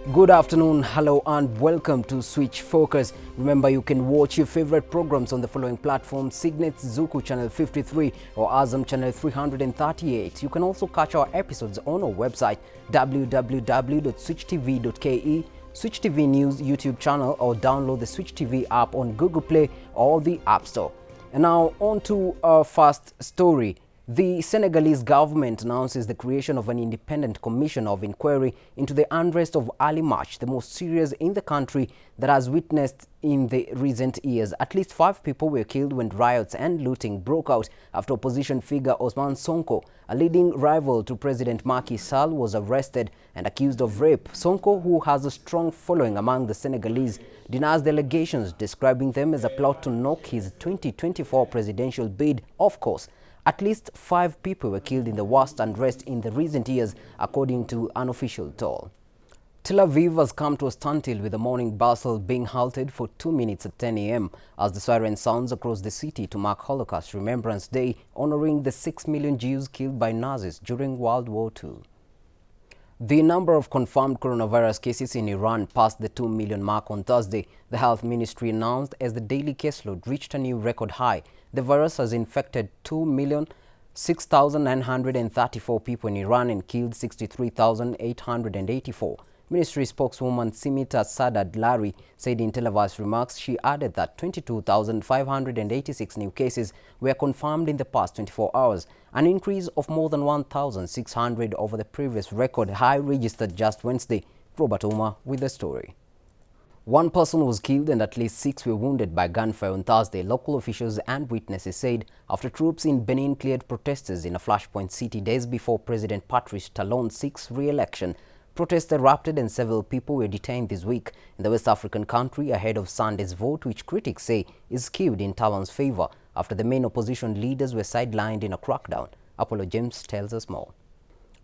Good afternoon, hello and welcome to Switch Focus. Remember, you can watch your favorite programs on the following platforms: Signet Zuku channel 53 or Azam channel 338. You can also catch our episodes on our website www.switchtv.ke, Switch TV News YouTube channel, or download the Switch TV app on Google Play or the App Store. And now on to our first story. The Senegalese government announces the creation of an independent commission of inquiry into the unrest of early March, the most serious in the country that has witnessed in the recent years. At least 5 people were killed when riots and looting broke out after opposition figure Ousmane Sonko, a leading rival to President Macky Sall, was arrested and accused of rape. Sonko, who has a strong following among the Senegalese, denies the allegations, describing them as a plot to knock his 2024 presidential bid off course. At least 5 people were killed in the worst unrest in the recent years, according to an official toll. Tel Aviv has come to a standstill, with the morning bustle being halted for 2 minutes at 10 a.m. as the siren sounds across the city to mark Holocaust Remembrance Day, honoring the 6 million Jews killed by Nazis during World War II. The number of confirmed coronavirus cases in Iran passed the 2 million mark on Thursday, the health ministry announced, as the daily caseload reached a new record high. The virus has infected 2,006,934 people in Iran and killed 63,884. Ministry spokeswoman Simita Sadad Lari said in televised remarks. She added that 22,586 new cases were confirmed in the past 24 hours, an increase of more than 1,600 over the previous record high registered just Wednesday. Robert Uma with the story. 1 person was killed and at least 6 were wounded by gunfire on Thursday, local officials and witnesses said, after troops in Benin cleared protesters in a flashpoint city days before President Patrice Talon's 6th re-election. Protests erupted and several people were detained this week in the West African country ahead of Sunday's vote, which critics say is skewed in Talon's favor after the main opposition leaders were sidelined in a crackdown. Apollo James tells us more.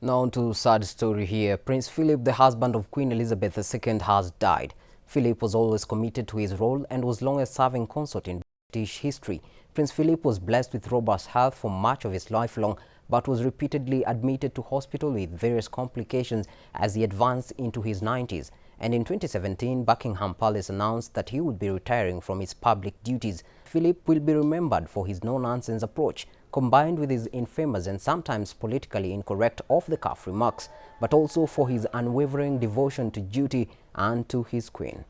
Now on to sad story here. Prince Philip, the husband of Queen Elizabeth II, has died. Philip was always committed to his role and was longest-serving consort in British history. Prince Philip was blessed with robust health for much of his life long, but was repeatedly admitted to hospital with various complications as he advanced into his 90s. And in 2017, Buckingham Palace announced that he would be retiring from his public duties. Philip will be remembered for his no-nonsense approach, combined with his infamous and sometimes politically incorrect off-the-cuff remarks, but also for his unwavering devotion to duty and to his queen.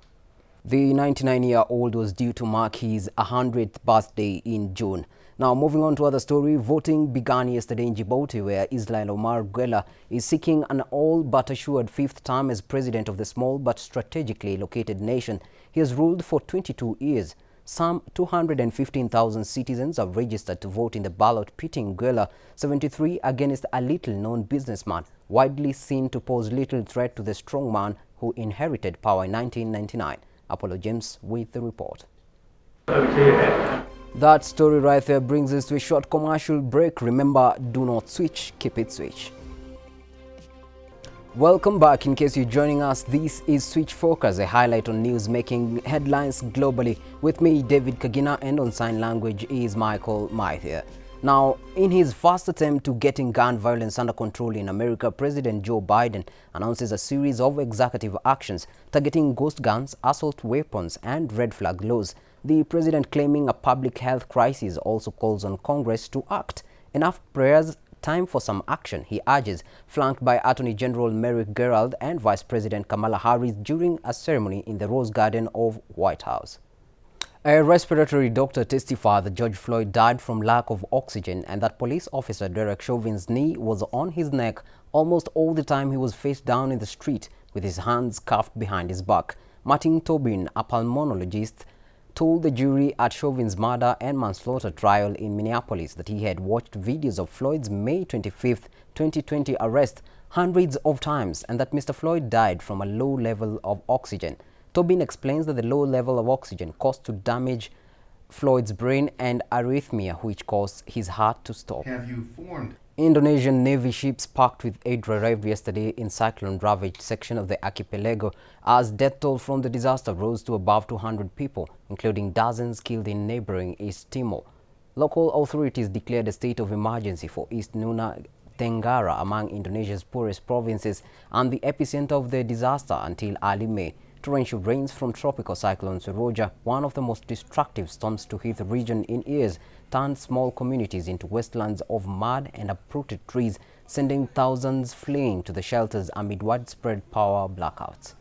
The 99-year-old was due to mark his 100th birthday in June. Now, moving on to other story, voting began yesterday in Djibouti, where Ismail Omar Guelleh is seeking an all-but assured 5th term as president of the small but strategically located nation. He has ruled for 22 years. Some 215,000 citizens have registered to vote in the ballot, pitting Guelleh, 73, against a little-known businessman, widely seen to pose little threat to the strongman who inherited power in 1999. Apollo James with the report. That story right there brings us to a short commercial break. Remember, do not switch, keep it switch. Welcome back. In case you're joining us, this is Switch Focus, a highlight on news making headlines globally. With me, David Kagina, and on sign language is Michael Maithier. Now, in his first attempt to getting gun violence under control in America, President Joe Biden announces a series of executive actions targeting ghost guns, assault weapons, and red flag laws. The president, claiming a public health crisis, also calls on Congress to act. Enough prayers, time for some action, he urges, flanked by Attorney General Merrick Garland and Vice President Kamala Harris during a ceremony in the Rose Garden of White House. A respiratory doctor testified that George Floyd died from lack of oxygen and that police officer Derek Chauvin's knee was on his neck almost all the time he was face down in the street with his hands cuffed behind his back. Martin Tobin, a pulmonologist, told the jury at Chauvin's murder and manslaughter trial in Minneapolis that he had watched videos of Floyd's May 25, 2020 arrest hundreds of times and that Mr. Floyd died from a low level of oxygen. Tobin explains that the low level of oxygen caused to damage Floyd's brain and arrhythmia, which caused his heart to stop. Have you formed? Indonesian Navy ships packed with aid arrived yesterday in cyclone-ravaged section of the archipelago as death toll from the disaster rose to above 200 people, including dozens killed in neighboring East Timor. Local authorities declared a state of emergency for East Nuna Tenggara, among Indonesia's poorest provinces and the epicenter of the disaster until early May. Torrential rains from tropical cyclone Roja, one of the most destructive storms to hit the region in years, turned small communities into wastelands of mud and uprooted trees, sending thousands fleeing to the shelters amid widespread power blackouts.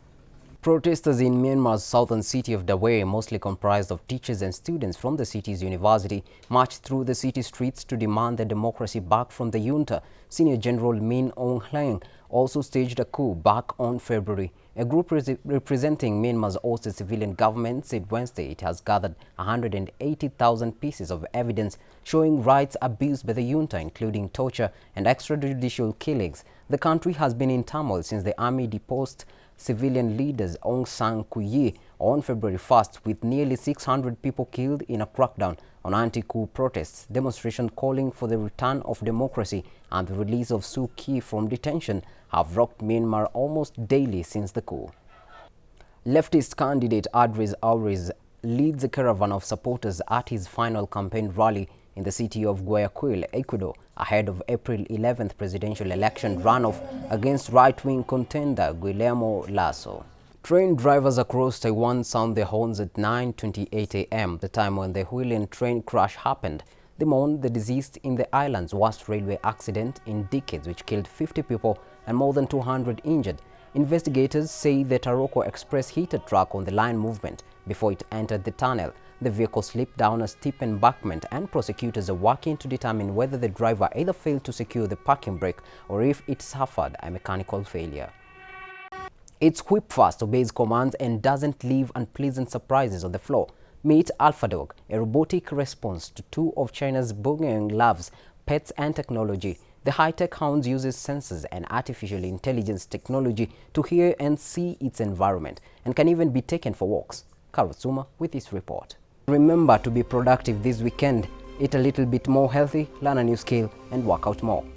Protesters in Myanmar's southern city of Dawei, mostly comprised of teachers and students from the city's university, marched through the city streets to demand the democracy back from the junta. Senior General Min Aung Hlaing also staged a coup back on February. A group representing Myanmar's ousted civilian government said Wednesday it has gathered 180,000 pieces of evidence showing rights abused by the junta, including torture and extrajudicial killings. The country has been in turmoil since the army deposed civilian leaders Aung San Suu Kyi on February 1st, with nearly 600 people killed in a crackdown on anti-coup protests. Demonstrations calling for the return of democracy and the release of Suu Kyi from detention have rocked Myanmar almost daily since the coup. Leftist candidate Adres Aures leads a caravan of supporters at his final campaign rally in the city of Guayaquil, Ecuador, ahead of April 11th presidential election runoff against right-wing contender Guillermo Lasso. Train drivers across Taiwan sound their horns at 9:28 a.m., the time when the Huilin train crash happened. They mourned the deceased in the island's worst railway accident in decades, which killed 50 people and more than 200 injured. Investigators say the Taroko Express hit a truck on the line movement before it entered the tunnel. The vehicle slipped down a steep embankment, and prosecutors are working to determine whether the driver either failed to secure the parking brake or if it suffered a mechanical failure. It's whip-fast, obeys commands, and doesn't leave unpleasant surprises on the floor. Meet AlphaDog, a robotic response to two of China's burgeoning loves, pets and technology. The high-tech hound uses sensors and artificial intelligence technology to hear and see its environment, and can even be taken for walks. Karutsuma with this report. Remember to be productive this weekend. Eat a little bit more healthy, learn a new skill, and work out more.